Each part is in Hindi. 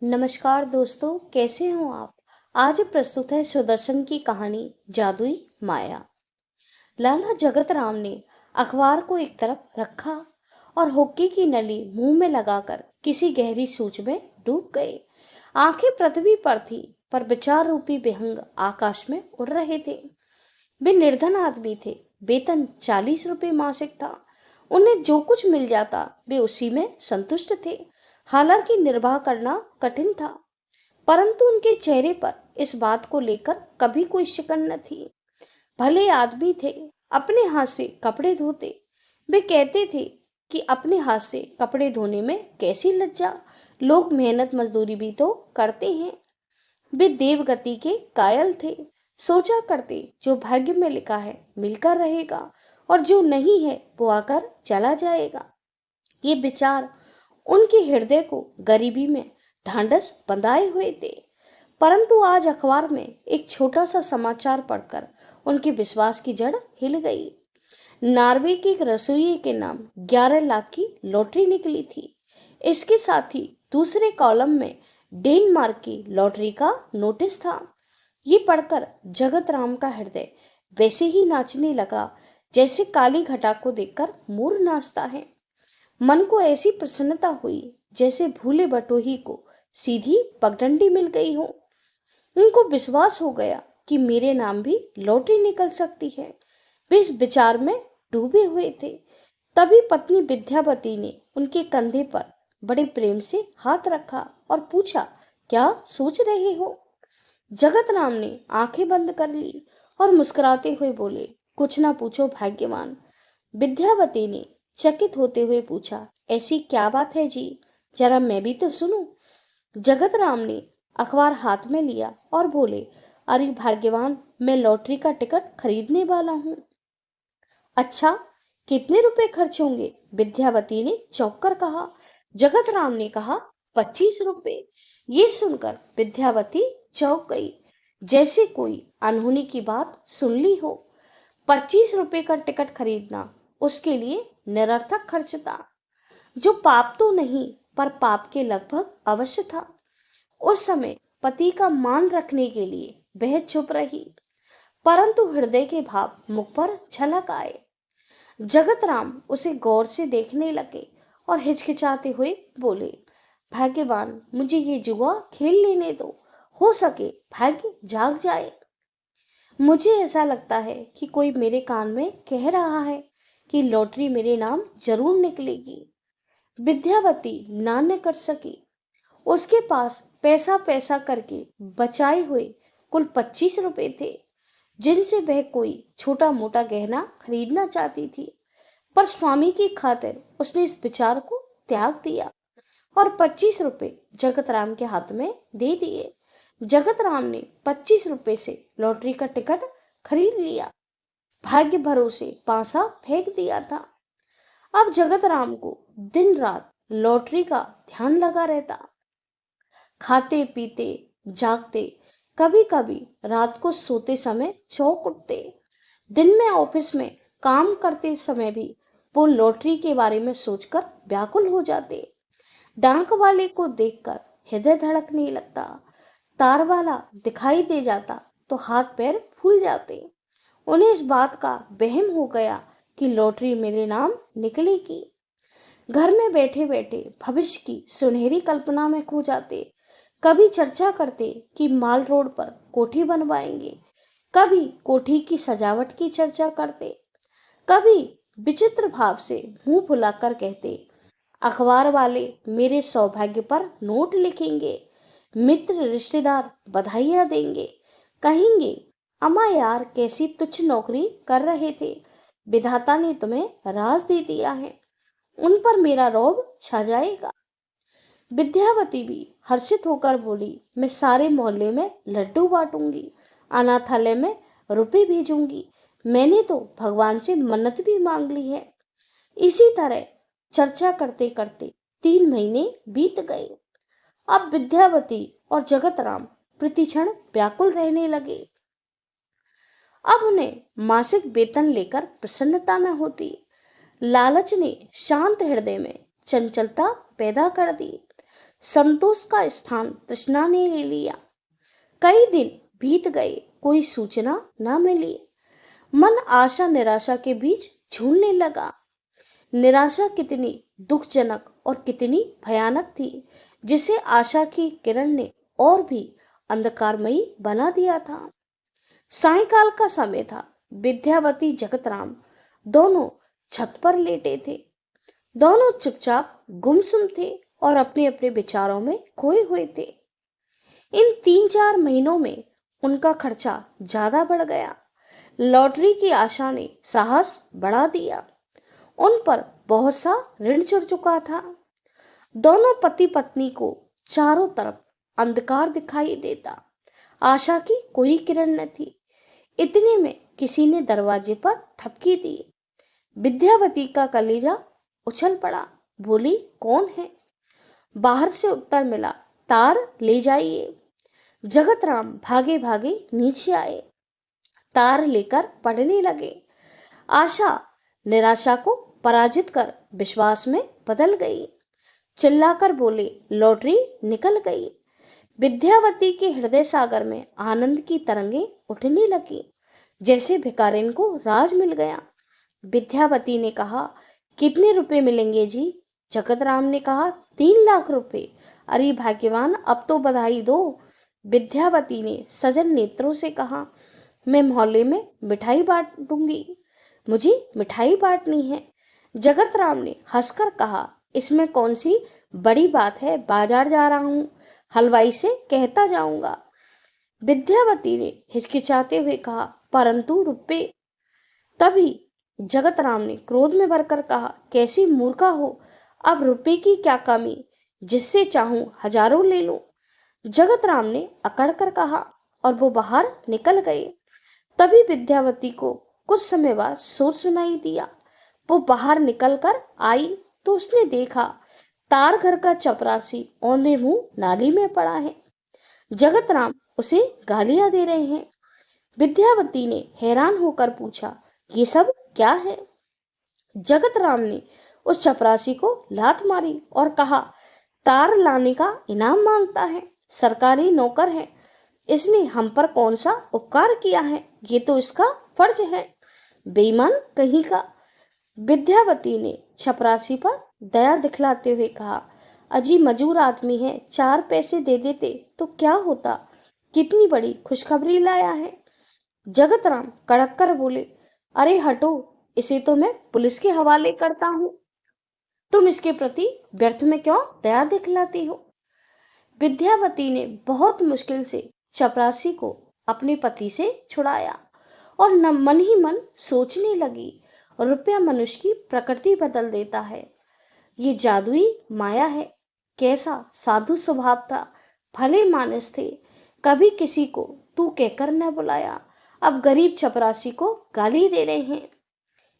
नमस्कार दोस्तों, कैसे हो आप। आज प्रस्तुत है सुदर्शन की कहानी जादुई माया। लाला जगत राम ने अखबार को एक तरफ रखा और हुक्के की नली मुंह में लगाकर किसी गहरी सोच में डूब गए। आंखें पृथ्वी पर थी, पर विचार रूपी विहंग आकाश में उड़ रहे थे। वे निर्धन आदमी थे, वेतन 40 रुपए मासिक था। उन्हें जो कुछ मिल जाता वे उसी में संतुष्ट थे। हालांकि निर्वाह करना कठिन था, परंतु उनके चेहरे पर इस बात को लेकर कभी कोई शिकन न थी। भले आदमी थे, अपने हाथ से कपड़े धोते। वे कहते थे कि अपने हाथ से कपड़े धोने में कैसी लज्जा, लोग मेहनत मजदूरी भी तो करते हैं। वे देवगति के कायल थे। सोचा करते, जो भाग्य में लिखा है मिलकर रहेगा, और जो नहीं है वो आकर चला जाएगा। ये विचार उनके हृदय को गरीबी में ढांढस बंधाए हुए थे। परंतु आज अखबार में एक छोटा सा समाचार पढ़कर उनके विश्वास की जड़ हिल गई। नॉर्वे के एक रसोइये के नाम 11 लाख की लॉटरी निकली थी। इसके साथ ही दूसरे कॉलम में डेनमार्क की लॉटरी का नोटिस था। ये पढ़कर जगत राम का हृदय वैसे ही नाचने लगा जैसे काली घटा को देखकर मोर नाचता है। मन को ऐसी प्रसन्नता हुई जैसे भूले बटोही को सीधी पगडंडी मिल गई हो। उनको विश्वास हो गया कि मेरे नाम भी लॉटरी निकल सकती है। वे इस विचार में डूबे हुए थे। तभी पत्नी विद्यावती ने उनके कंधे पर बड़े प्रेम से हाथ रखा और पूछा, क्या सोच रहे हो। जगत राम ने आंखें बंद कर ली और मुस्कुराते हुए बोले, कुछ ना पूछो भाग्यवान। विद्यावती ने चकित होते हुए पूछा, ऐसी क्या बात है जी, जरा मैं भी तो सुनूं। जगत राम ने अखबार हाथ में लिया और बोले, अरे भाग्यवान, मैं लॉटरी का टिकट खरीदने वाला हूँ। अच्छा, कितने रुपए खर्च होंगे। विद्यावती ने चौंक कर कहा। जगत राम ने कहा, 25 रुपए। ये सुनकर विद्यावती चौंक गई, जैसे कोई अनहोनी की बात सुन ली हो। 25 रुपए का टिकट खरीदना उसके लिए निरर्थक खर्च था, जो पाप तो नहीं पर पाप के लगभग अवश्य था। उस समय पति का मान रखने के लिए वह चुप रही, परंतु हृदय के भाव मुख पर झलक आए। जगत राम उसे गौर से देखने लगे और हिचकिचाते हुए बोले, भाग्यवान, मुझे ये जुआ खेल लेने दो, हो सके भाग्य जाग जाए। मुझे ऐसा लगता है कि कोई मेरे कान में कह रहा है कि लॉटरी मेरे नाम जरूर निकलेगी। विद्यावती ना न कर सकी। उसके पास पैसा पैसा करके बचाए हुए कुल 25 रुपए थे, जिनसे वह कोई छोटा मोटा गहना खरीदना चाहती थी। पर स्वामी की खातिर उसने इस विचार को त्याग दिया और 25 रुपए जगत राम के हाथ में दे दिए। जगत राम ने 25 रुपए से लॉटरी का टिकट खरीद लिया। भाग्य भरोसे पासा फेंक दिया था। अब जगत राम को दिन रात लॉटरी का ध्यान लगा रहता। खाते पीते जागते, कभी कभी रात को सोते समय चौंक उठते। दिन में ऑफिस में काम करते समय भी वो लॉटरी के बारे में सोचकर व्याकुल हो जाते। डाक वाले को देखकर हृदय धड़कने लगता। तार वाला दिखाई दे जाता तो हाथ पैर फूल जाते। उन्हें इस बात का वहम हो गया कि लॉटरी मेरे नाम निकलेगी। घर में बैठे बैठे भविष्य की सुनहरी कल्पना में खो जाते। कभी चर्चा करते कि माल रोड पर कोठी बनवाएंगे, कभी कोठी की सजावट की चर्चा करते, कभी विचित्र भाव से मुंह फुलाकर कहते, अखबार वाले मेरे सौभाग्य पर नोट लिखेंगे, मित्र रिश्तेदार बधाइयां देंगे, कहेंगे, अम्मा यार कैसी तुच्छ नौकरी कर रहे थे, विधाता ने तुम्हें राज दे दिया है, उन पर मेरा रौब छा जाएगा। विद्यावती भी हर्षित होकर बोली, मैं सारे मोहल्ले में लड्डू बांटूंगी, अनाथालय में रुपए भेजूंगी, मैंने तो भगवान से मन्नत भी मांग ली है। इसी तरह चर्चा करते करते 3 महीने बीत गए। अब विद्यावती और जगत राम प्रतिक्षण व्याकुल रहने लगे। अब उन्हें मासिक वेतन लेकर प्रसन्नता न होती। लालच ने शांत हृदय में चंचलता पैदा कर दी। संतोष का स्थान तृष्णा ने ले लिया। कई दिन बीत गए, कोई सूचना न मिली। मन आशा निराशा के बीच झूलने लगा। निराशा कितनी दुखजनक और कितनी भयानक थी, जिसे आशा की किरण ने और भी अंधकारमयी बना दिया था। सायंकाल का समय था। विद्यावती जगतराम दोनों छत पर लेटे थे। दोनों चुपचाप गुमसुम थे और अपने अपने विचारों में खोए हुए थे। इन 3-4 महीनों में उनका खर्चा ज्यादा बढ़ गया। लॉटरी की आशा ने साहस बढ़ा दिया। उन पर बहुत सा ऋण चढ़ चुका था। दोनों पति पत्नी को चारों तरफ अंधकार दिखाई देता। आशा की कोई किरण न थी। इतने में किसी ने दरवाजे पर ठपकी दी। विद्यावती का कलेजा उछल पड़ा। बोली, कौन है? बाहर से उत्तर मिला, तार ले जाइए। जगतराम भागे भागे नीचे आए। तार लेकर पढ़ने लगे। आशा निराशा को पराजित कर विश्वास में बदल गई। चिल्लाकर बोले, लॉटरी निकल गई। विद्यावती के हृदय सागर में आनंद की तरंगें उठने लगी, जैसे भिखारिन को राज मिल गया। विद्यावती ने कहा, कितने रुपए मिलेंगे जी? जगतराम ने कहा, 3 लाख रुपए। अरे भाग्यवान, अब तो बधाई दो। विद्यावती ने सजल नेत्रों से कहा, मैं मोहल्ले में मिठाई बांटूंगी। मुझे मिठाई बांटनी है। जगतराम ने हंसकर कहा, इसमें कौन सी बड़ी बात है, बाजार जा रहा हूं, हलवाई से कहता जाऊंगा। विद्यावती ने हिचकिचाते हुए कहा, परंतु रुपए। तभी जगतराम ने क्रोध में भरकर कहा, कैसी मूर्खा हो, अब रुपए की क्या कमी, जिससे चाहूं हजारों ले लूं। जगतराम ने अकड़ कर कहा और वो बाहर निकल गए। तभी विद्यावती को कुछ समय बाद शोर सुनाई दिया। वो बाहर निकल कर आई तो उसने देखा तार घर का चपरासी औंधे मुंह नाली में पड़ा है। जगतराम उसे गालियां दे रहे हैं। विद्यावती ने हैरान होकर पूछा, ये सब क्या है? जगतराम ने उस चपरासी को लात मारी और कहा, तार लाने का इनाम मांगता है, सरकारी नौकर है, इसने हम पर कौन सा उपकार किया है, ये तो इसका फर्ज है। बेईमान कहीं का। विद्यावती ने चपरासी पर दया दिखलाते हुए कहा, अजी मजूर आदमी है, 4 पैसे दे देते तो क्या होता, कितनी बड़ी खुशखबरी लाया है। जगतराम कड़क कर बोले, अरे हटो, इसे तो मैं पुलिस के हवाले करता हूँ। तुम इसके प्रति व्यर्थ में क्यों दया दिखलाती हो? विद्यावती ने बहुत मुश्किल से चपरासी को अपने पति से छुड़ाया और मन ही मन सोचने लगी, रुपया मनुष्य की प्रकृति बदल देता है। ये जादुई माया है। कैसा साधु स्वभाव था, भले मानस थे, कभी किसी को तू कहकर न बुलाया, अब गरीब चपरासी को गाली दे रहे हैं।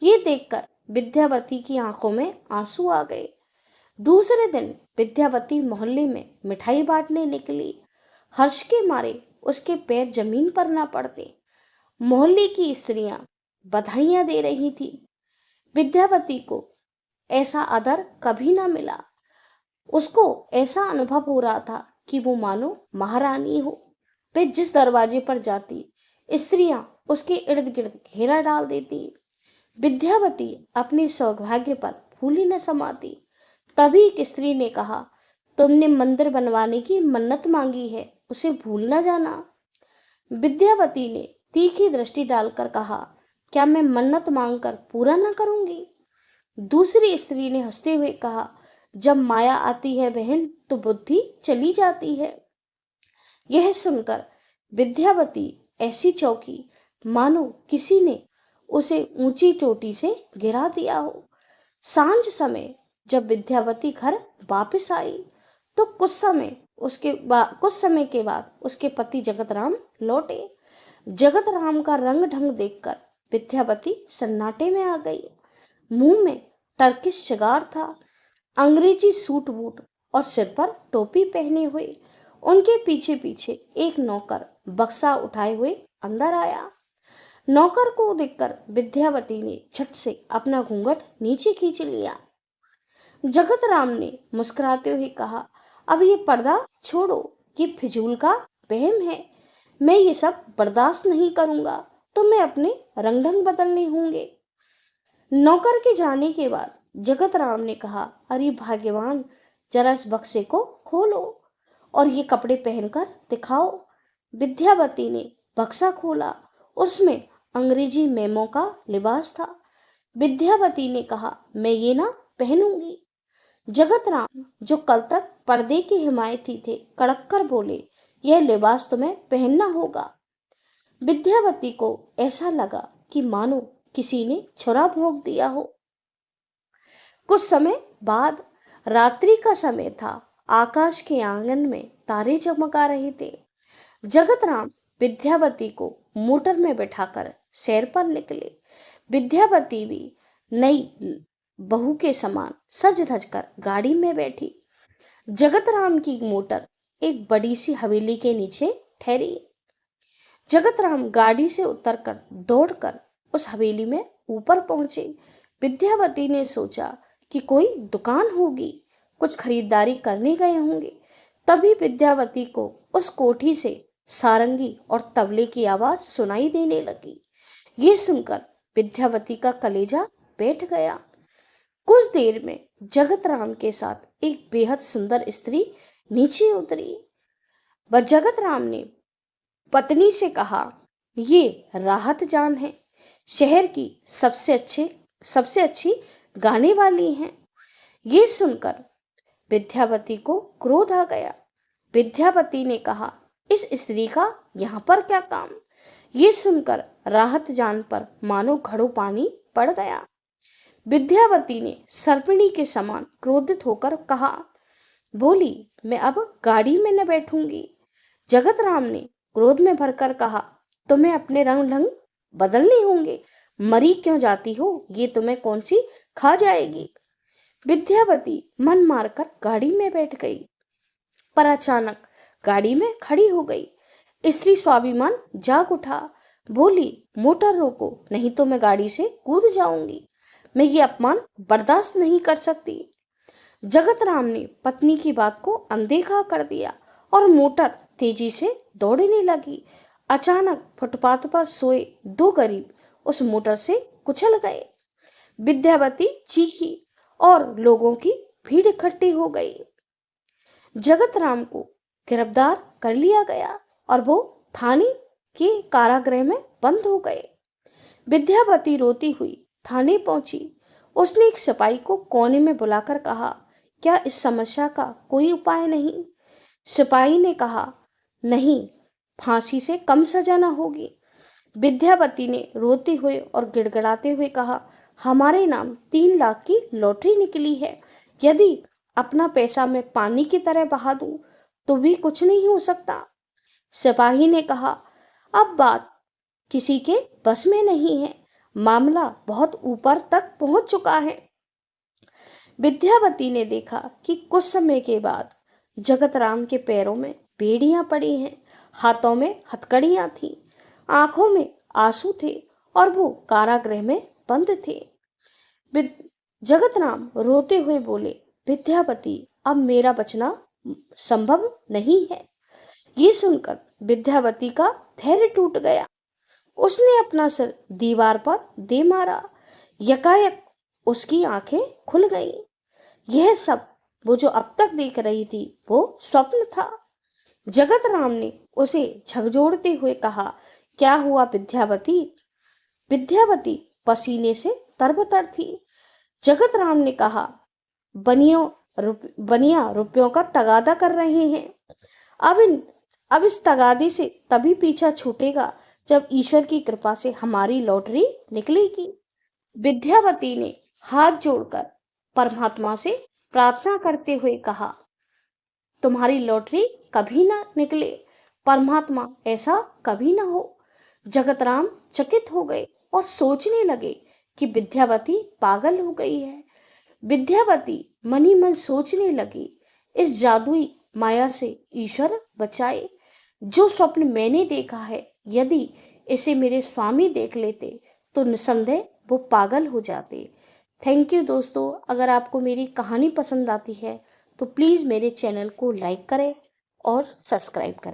ये देखकर विद्यावती की आंखों में आंसू आ गए। दूसरे दिन विद्यावती मोहल्ले में मिठाई बांटने निकली। हर्ष के मारे उसके पैर जमीन पर ना पड़ते। मोहल्ले की स्त्रियां बधाइयां दे रही थी। विद्यावती को ऐसा आदर कभी ना मिला। उसको ऐसा अनुभव हो रहा था कि वो मानो महारानी हो। वे जिस दरवाजे पर जाती, स्त्रियां उसके इर्द गिर्द घेरा डाल देती। विद्यावती अपने सौभाग्य पर फूली न समाती। तभी एक स्त्री ने कहा, तुमने मंदिर बनवाने की मन्नत मांगी है, उसे भूल न जाना। विद्यावती ने तीखी दृष्टि डालकर कहा, क्या मैं मन्नत मांगकर पूरा न करूंगी? दूसरी स्त्री ने हंसते हुए कहा, जब माया आती है बहन तो बुद्धि चली जाती है। यह सुनकर विद्यावती ऐसी चौंकी मानो किसी ने उसे ऊंची चोटी से गिरा दिया हो। सांझ समय जब विद्यावती घर वापस आई तो कुछ समय के बाद उसके पति जगतराम लौटे। जगतराम का रंग ढंग देखकर विद्यावती सन्नाटे में आ गई। मुंह में टर्किश सिगार था, अंग्रेजी सूट बूट और सिर पर टोपी पहने हुए। उनके पीछे पीछे एक नौकर बक्सा उठाए हुए अंदर आया। नौकर को देखकर विद्यावती ने झट से अपना घूंघट नीचे खींच लिया। जगतराम ने मुस्कुराते हुए कहा, अब ये पर्दा छोड़ो, ये फिजूल का वहम है। मैं ये सब बर्दाश्त नहीं करूंगा। तुम्हें अपने रंग ढंग बदलने होंगे। नौकर के जाने के बाद जगत राम ने कहा, अरे भाग्यवान, जरा इस बक्से को खोलो और ये कपड़े पहनकर दिखाओ। विद्यावती ने बक्सा खोला। उसमें अंग्रेजी मेमो का लिबास था। विद्यावती ने कहा, मैं ये ना पहनूंगी। जगत राम, जो कल तक पर्दे के हिमायती थे, कड़क कर बोले, यह लिबास तुम्हें पहनना होगा। विद्यावती को ऐसा लगा कि मानो किसी ने छुरा भोंक दिया हो। कुछ समय बाद, रात्रि का समय था। आकाश के आंगन में तारे चमका रहे थे। जगत राम विद्यावती को मोटर में बिठाकर सैर पर निकले। विद्यावती भी नई बहू के समान सज धज कर गाड़ी में बैठी। जगत राम की मोटर एक बड़ी सी हवेली के नीचे ठहरी। जगत राम गाड़ी से उतरकर दौड़कर उस हवेली में ऊपर पहुंचे। विद्यावती ने सोचा कि कोई दुकान होगी, कुछ खरीदारी करने गए होंगे। तभी विद्यावती को उस कोठी से सारंगी और तबले की आवाज सुनाई देने लगी। ये सुनकर विद्यावती का कलेजा बैठ गया। कुछ देर में जगत राम के साथ एक बेहद सुंदर स्त्री नीचे उतरी। वह जगत राम ने पत्नी से कहा, ये राहत जान है, शहर की सबसे अच्छी गाने वाली हैं। ये सुनकर विद्यावती को क्रोध आ गया। विद्यावती ने कहा, इस स्त्री का यहाँ पर क्या काम। ये सुनकर राहत जान पर मानो घड़ों पानी पड़ गया। विद्यावती ने सर्पिणी के समान क्रोधित होकर कहा, बोली, मैं अब गाड़ी में न बैठूंगी। जगत राम ने क्रोध में भरकर कहा, तुम्हें अपने रंग ढंग बदलने होंगे। मरी क्यों जाती हो, ये तुम्हें कौन सी खा जाएगी। विद्यावती मन मारकर गाड़ी में बैठ गई, पर अचानक गाड़ी में खड़ी हो गई। स्त्री स्वाभिमान जाग उठा। बोली, मोटर रोको, नहीं तो मैं गाड़ी से कूद जाऊंगी। मैं ये अपमान बर्दाश्त नहीं कर सकती। जगत राम ने पत्नी की बात को अनदेखा कर दिया और मोटर तेजी से दौड़ने लगी। अचानक फुटपाथ पर सोए दो गरीब उस मोटर से कुचल गए। विद्यावती चीखी और लोगों की भीड़ इकट्ठी हो गई। जगत राम को गिरफ्तार कर लिया गया और वो थाने के कारागृह में बंद हो गए। विद्यावती रोती हुई थाने पहुंची। उसने एक सिपाही को कोने में बुलाकर कहा, क्या इस समस्या का कोई उपाय नहीं। सिपाही ने कहा, नहीं, फांसी से कम सजा न होगी। विद्यावती ने रोते हुए और गिड़गिड़ाते हुए कहा, हमारे नाम 3 लाख की लॉटरी निकली है। यदि अपना पैसा मैं पानी की तरह बहा दूं तो भी कुछ नहीं हो सकता। सिपाही ने कहा, अब बात किसी के बस में नहीं है, मामला बहुत ऊपर तक पहुंच चुका है। विद्यावती ने देखा कि कुछ समय के बाद जगत राम के पैरों में बेड़ियां पड़ी हैं, हाथों में हथकड़ियां थीं, आंखों में आंसू थे और वो कारागृह में बंद थे। जगत राम रोते हुए बोले, विद्यावती, अब मेरा बचना संभव नहीं है। ये सुनकर विद्यावती का धैर्य टूट गया। उसने अपना सिर दीवार पर दे मारा। यकायक उसकी आंखें खुल गईं। यह सब वो जो अब तक देख रही थी वो स्वप्न था। जगत राम ने उसे झकझोरते हुए कहा, क्या हुआ विद्यावती। विद्यावती पसीने से तरबतर थी। जगत राम ने कहा, बनिया रुपयों का तगादा कर रहे हैं। अब इस तगादे से तभी पीछा छूटेगा जब ईश्वर की कृपा से हमारी लॉटरी निकलेगी। विद्यावती ने हाथ जोड़कर परमात्मा से प्रार्थना करते हुए कहा, तुम्हारी लॉटरी कभी ना निकले, परमात्मा ऐसा कभी ना हो। जगत राम चकित हो गए और सोचने लगे कि विद्यावती पागल हो गई है। विद्यावती मनी मन सोचने लगी, इस जादुई माया से ईश्वर बचाए। जो स्वप्न मैंने देखा है, यदि इसे मेरे स्वामी देख लेते तो निसंदेह वो पागल हो जाते। थैंक यू दोस्तों। अगर आपको मेरी कहानी पसंद आती है तो प्लीज़ मेरे चैनल को लाइक करें और सब्सक्राइब करें।